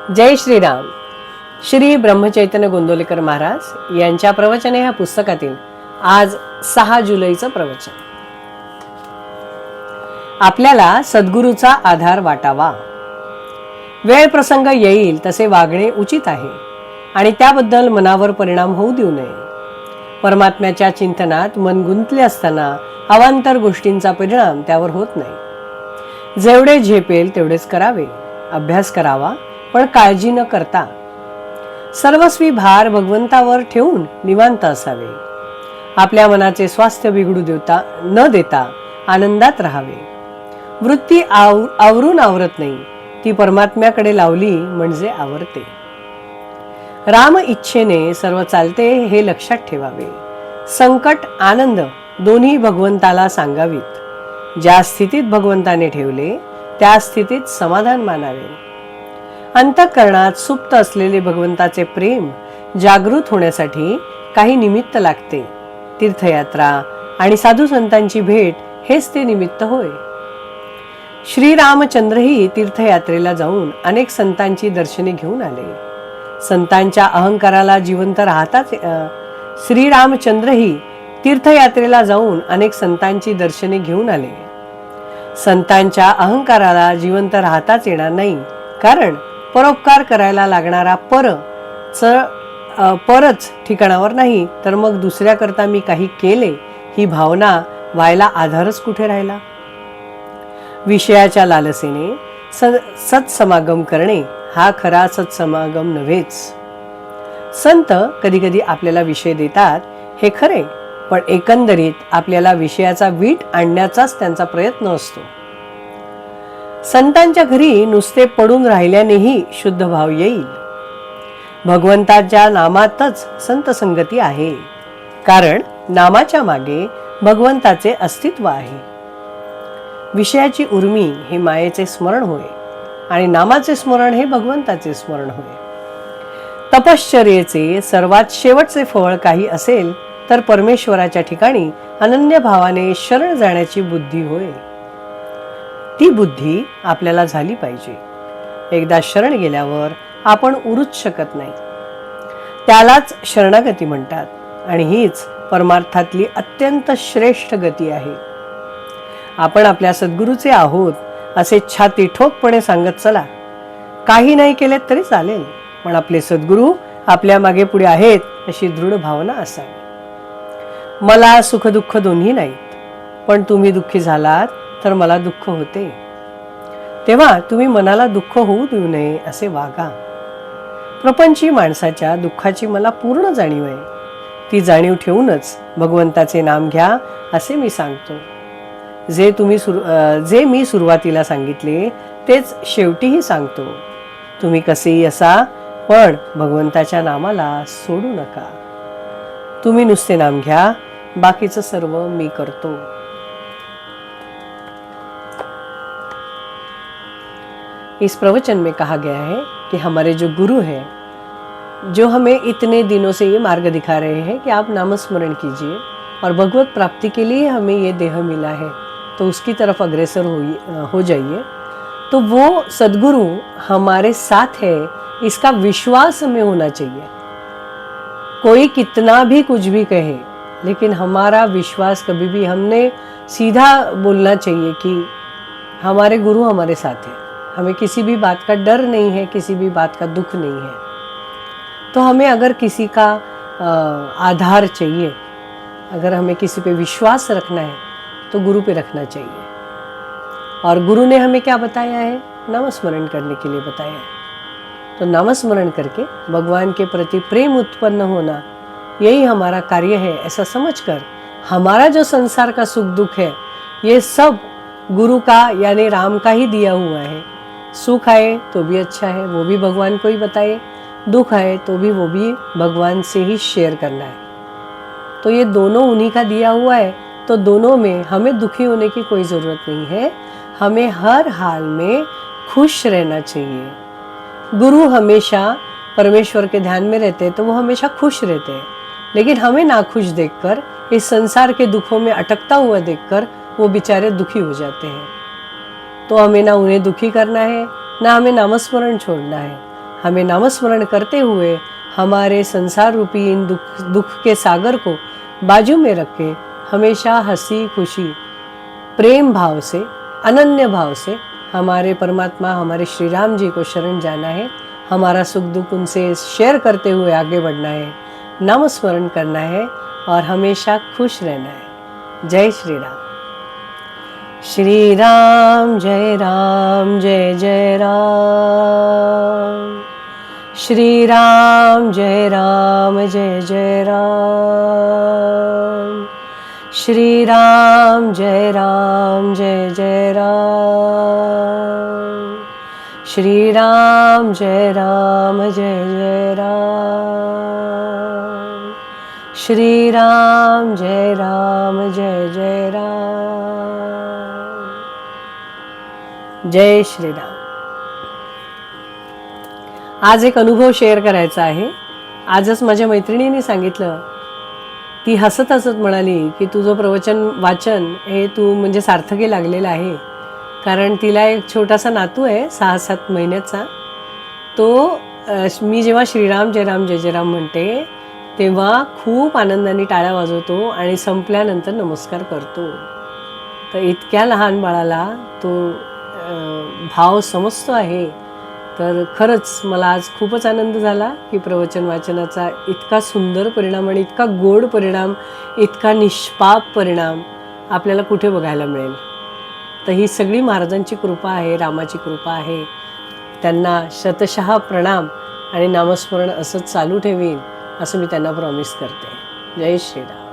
जय श्रीराम. श्री ब्रह्मचैतन्य गोंदवलेकर महाराज यांच्या प्रवचने ह्या पुस्तकातील आज 6 जुलैचं प्रवचन. आपल्याला सद्गुरूचा आधार वाटावा. वेळ प्रसंग येईल तसे वागणे उचित आहे आणि त्याबद्दल मनावर परिणाम होऊ देऊ नये. परमात्म्याच्या चिंतनात मन गुंतले असताना अवांतर गोष्टींचा परिणाम त्यावर होत नाही. जेवढे झेपेल तेवढेच करावे. अभ्यास करावा पण काळजी न करता. सर्वस्वी भार भगवंतावर ठेवून निवांत असावे. आपल्या मनाचे स्वास्थ्य बिघडू न देता आनंदात राहावे. वृत्ती आवरून आवरत नाही, ती परमात्म्याकडे लावली म्हणजे आवरते. राम इच्छेने सर्व चालते हे लक्षात ठेवावे. संकट आनंद दोन्ही भगवंताला सांगावीत. ज्या स्थितीत भगवंताने ठेवले त्या स्थितीत समाधान मानावे. अंतःकरणात सुप्त असलेले भगवंताचे प्रेम जागृत होण्यासाठी काही निमित्त लागते. तीर्थयात्रा आणि साधू संतांची भेट हेच ते निमित्त होय. श्रीरामचंद्रही तीर्थयात्रेला जाऊन अनेक संतांची दर्शने घेऊन आले. संतांच्या अहंकाराला जिवंत राहताच श्रीरामचंद्रही तीर्थयात्रेला जाऊन अनेक संतांची दर्शने घेऊन आले. संतांच्या अहंकाराला जिवंत राहताच येणार नाही, कारण परोपकार करायला लागणारा परच ठिकाणावर नाही, तर मग दुसऱ्याकरता मी काही केले ही भावना व्हायला आधारच कुठे राहिला. विषयाच्या लालसेने सत्समागम करणे हा खरा सत्समागम नव्हेच. संत कधी कधी आपल्याला विषय देतात हे खरे, पण एकंदरीत आपल्याला विषयाचा वीट आणण्याचाच त्यांचा प्रयत्न असतो. संतांच्या घरी नुसते पडून राहिल्यानेही शुद्ध भाव येईल. भगवंताच्या नामातच संत संगती आहे, कारण नामाच्या मागे भगवंताचे अस्तित्व आहे. विषयाची उर्मी हे मायेचे स्मरण होय आणि नामाचे स्मरण हे भगवंताचे स्मरण होय. तपश्चर्येचे सर्वात शेवटचे फळ काही असेल तर परमेश्वराच्या ठिकाणी अनन्य भावाने शरण जाण्याची बुद्धी होय. ती बुद्धी आपल्याला झाली पाहिजे. एकदा शरण गेल्यावर आपण उरूच शकत नाही. त्यालाच शरणागती म्हणतात आणि हीच परमार्थातली अत्यंत श्रेष्ठ गती आहे. आपण आपल्या सद्गुरूचे आहोत असे छाती ठोकपणे सांगत चला. काही नाही केले तरी चालेल, पण आपले सद्गुरू आपल्या मागे पुढे आहेत अशी दृढ भावना असावी. मला सुख दुःख दोन्ही नाहीत, पण तुम्ही दुःखी झालात तर मला दुःख होते. तेव्हा तुम्ही मनाला दुःख होऊ देऊ नये असे वागा. प्रपंची माणसाच्या दुःखाची मला पूर्ण जाणीव आहे. ती जाणीव ठेवूनच भगवंताचे नाम घ्या असे मी सांगतो. जे मी सुरुवातीला सांगितले तेच शेवटीही सांगतो. तुम्ही कसेही असा, पण भगवंताच्या नामाला सोडू नका. तुम्ही नुसते नाम घ्या, बाकीचं सर्व मी करतो. इस प्रवचन में कहा गया है कि हमारे जो गुरु हैं, जो हमें इतने दिनों से ये मार्ग दिखा रहे हैं कि आप नामस्मरण कीजिए और भगवत प्राप्ति के लिए हमें ये देह मिला है, तो उसकी तरफ अग्रसर हो जाइए. तो वो सद्गुरु हमारे साथ है, इसका विश्वास हमें होना चाहिए. कोई कितना भी कुछ भी कहे, लेकिन हमारा विश्वास कभी भी, हमने सीधा बोलना चाहिए कि हमारे गुरु हमारे साथ है. हमें किसी भी बात का डर नहीं है, किसी भी बात का दुख नहीं है. तो हमें अगर किसी का आधार चाहिए, अगर हमें किसी पे विश्वास रखना है तो गुरु पे रखना चाहिए. और गुरु ने हमें क्या बताया है? नामस्मरण करने के लिए बताया है. तो नामस्मरण करके भगवान के प्रति प्रेम उत्पन्न होना, यही हमारा कार्य है ऐसा समझकर हमारा जो संसार का सुख दुख है ये सब गुरु का यानी राम का ही दिया हुआ है. सुख आए तो भी अच्छा है, वो भी भगवान को ही बताए. दुख आए तो भी वो भी भगवान से ही शेयर करना है. तो ये दोनों उन्हीं का दिया हुआ है. तो दोनों में हमें दुखी होने की कोई ज़रूरत नहीं है. हमें हर हाल में खुश रहना चाहिए. गुरु हमेशा परमेश्वर के ध्यान में रहते हैं तो वो हमेशा खुश रहते हैं, लेकिन हमें नाखुश देखकर, इस संसार के दुखों में अटकता हुआ देखकर वो बेचारे दुखी हो जाते हैं. तो हमें ना उन्हें दुखी करना है, ना हमें नामस्मरण छोड़ना है. हमें नामस्मरण करते हुए हमारे संसार रूपी इन दुख के सागर को बाजू में रख के हमेशा हंसी खुशी प्रेम भाव से, अनन्य भाव से हमारे परमात्मा, हमारे श्री राम जी को शरण जाना है। हमारा सुख दुख उनसे शेयर करते हुए आगे बढ़ना है, नामस्मरण करना है और हमेशा खुश रहना है। जय श्री राम। श्री राम जय राम जय जय राम। श्री राम जय राम जय जय राम। श्री राम जय राम जय जय राम। श्री राम जय राम जय जय राम। श्री राम जय राम जय जय राम। जय श्री राम। आज एक अनुभव शेअर करायचा आहे। आजच माझ्या मैत्रिणीने सांगितलं, ती हसत हसत म्हणाली की तुझं प्रवचन वाचन हे तू म्हणजे सार्थकी लागलेलं आहे। कारण तिला एक छोटासा नातू आहे 6-7 महिन्याचा। तो मी जेव्हा श्रीराम जय राम जय जय राम म्हणते तेव्हा खूप आनंदाने टाळ्या वाजवतो आणि संपल्यानंतर नमस्कार करतो। तर इतक्या लहान बाळाला तो भाव समजतो आहे। तर खरंच मला आज खूपच आनंद झाला की प्रवचन वाचनाचा इतका सुंदर परिणाम आणि इतका गोड परिणाम, इतका निष्पाप परिणाम आपल्याला कुठे बघायला मिळेल। तर ही सगळी महाराजांची कृपा आहे, रामाची कृपा आहे। त्यांना शतशः प्रणाम आणि नामस्मरण असंच चालू ठेवीन असं मी त्यांना प्रॉमिस करते। जय श्रीराम।